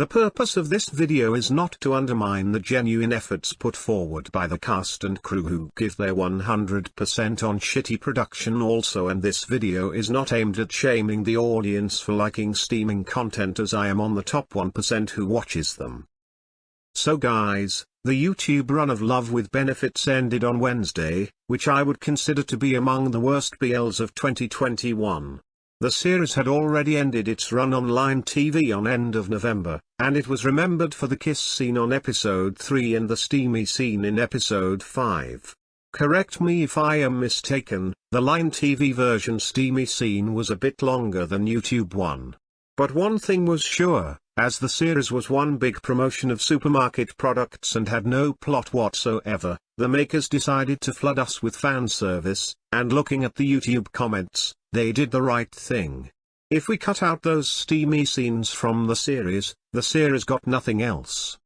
The purpose of this video is not to undermine the genuine efforts put forward by the cast and crew who give their 100% on shitty production also, and this video is not aimed at shaming the audience for liking steaming content, as I am on the top 1% who watches them. So guys, the YouTube run of Love with Benefits ended on Wednesday, which I would consider to be among the worst BLs of 2021. The series had already ended its run on Line TV on end of November, and it was remembered for the kiss scene on episode 3 and the steamy scene in episode 5. Correct me if I am mistaken, the Line TV version steamy scene was a bit longer than YouTube one. But one thing was sure, as the series was one big promotion of supermarket products and had no plot whatsoever, the makers decided to flood us with fan service, and looking at the YouTube comments, they did the right thing. If we cut out those steamy scenes from the series got nothing else.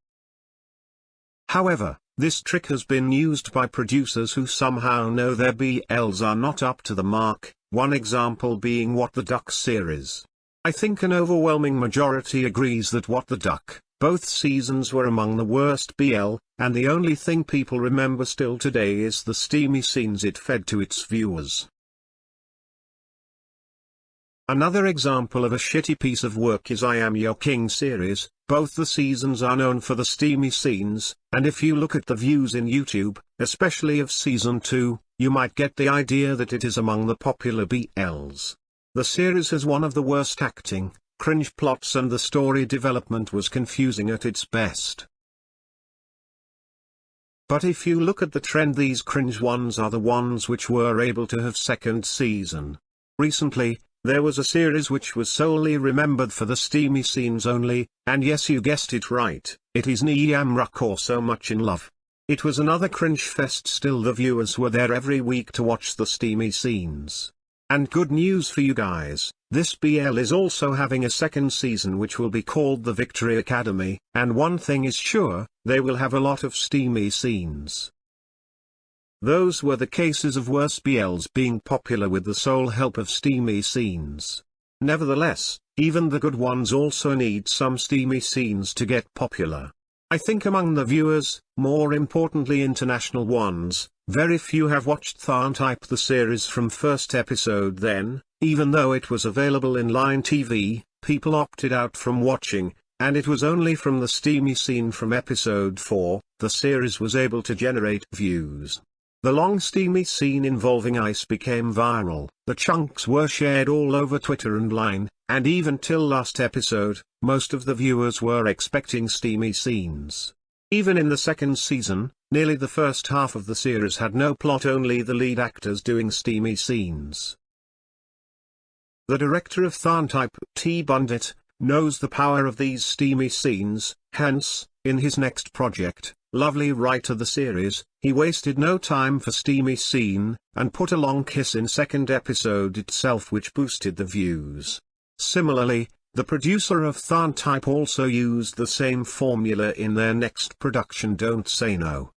However, this trick has been used by producers who somehow know their BLs are not up to the mark, one example being What the Duck series. I think an overwhelming majority agrees that What the Duck, both seasons were among the worst BL, and the only thing people remember still today is the steamy scenes it fed to its viewers. Another example of a shitty piece of work is I Am Your King series. Both the seasons are known for the steamy scenes, and if you look at the views in YouTube, especially of season 2, you might get the idea that it is among the popular BLs. The series has one of the worst acting, cringe plots, and the story development was confusing at its best. But if you look at the trend, these cringe ones are the ones which were able to have second season. Recently, there was a series which was solely remembered for the steamy scenes only, and yes, you guessed it right, it is Niamrak or So Much in Love. It was another cringe fest, still the viewers were there every week to watch the steamy scenes. And good news for you guys, this BL is also having a second season which will be called The Victory Academy, and one thing is sure, they will have a lot of steamy scenes. Those were the cases of worse BLs being popular with the sole help of steamy scenes. Nevertheless, even the good ones also need some steamy scenes to get popular. I think among the viewers, more importantly international ones, very few have watched Tharntype the series from first episode. Then, even though it was available in Line TV, people opted out from watching, and it was only from the steamy scene from episode 4, the series was able to generate views. The long steamy scene involving ice became viral, the chunks were shared all over Twitter and Line, and even till last episode, most of the viewers were expecting steamy scenes. Even in the second season, nearly the first half of the series had no plot, only the lead actors doing steamy scenes. The director of Tharntype, T. Bundit, knows the power of these steamy scenes, hence, in his next project, Lovely Writer the series, he wasted no time for steamy scene, and put a long kiss in second episode itself, which boosted the views. Similarly, the producer of Tharntype also used the same formula in their next production, Don't Say No.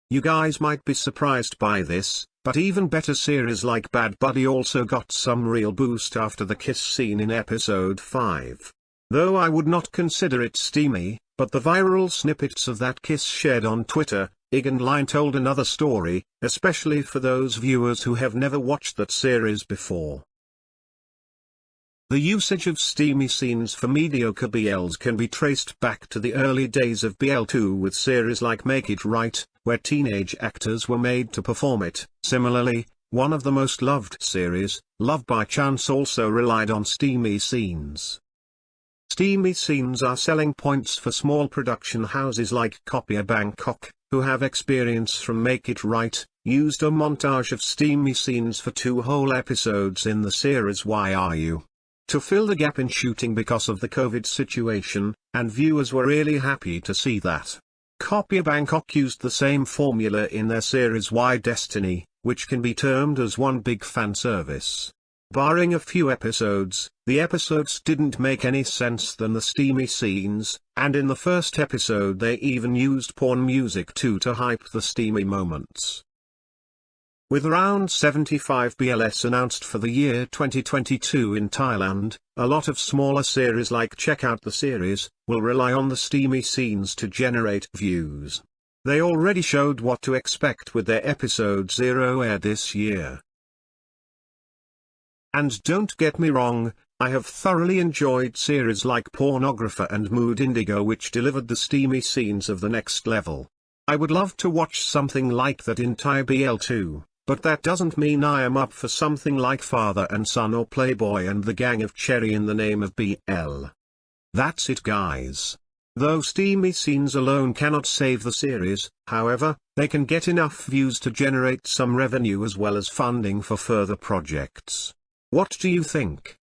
You guys might be surprised by this, but even better series like Bad Buddy also got some real boost after the kiss scene in episode 5. Though I would not consider it steamy, but the viral snippets of that kiss shared on Twitter, IG and Line told another story, especially for those viewers who have never watched that series before. The usage of steamy scenes for mediocre BLs can be traced back to the early days of BL2 with series like Make It Right, where teenage actors were made to perform it. Similarly, one of the most loved series, Love by Chance, also relied on steamy scenes. Steamy scenes are selling points for small production houses like Copier Bangkok, who have experience from Make It Right, used a montage of steamy scenes for 2 whole episodes in the series Why Are You? To fill the gap in shooting because of the COVID situation, and viewers were really happy to see that. Copier Bangkok used the same formula in their series Why Destiny, which can be termed as one big fan service. Barring a few episodes, the episodes didn't make any sense than the steamy scenes, and in the first episode they even used porn music to hype the steamy moments. With around 75 BLs announced for the year 2022 in Thailand, a lot of smaller series like Check Out the Series will rely on the steamy scenes to generate views. They already showed what to expect with their episode 0 aired this year. And don't get me wrong, I have thoroughly enjoyed series like Pornographer and Mood Indigo, which delivered the steamy scenes of the next level. I would love to watch something like that in Thai BL too. But that doesn't mean I am up for something like Father and Son or Playboy and the Gang of Cherry in the name of BL. That's it, guys. Though steamy scenes alone cannot save the series, however, they can get enough views to generate some revenue as well as funding for further projects. What do you think?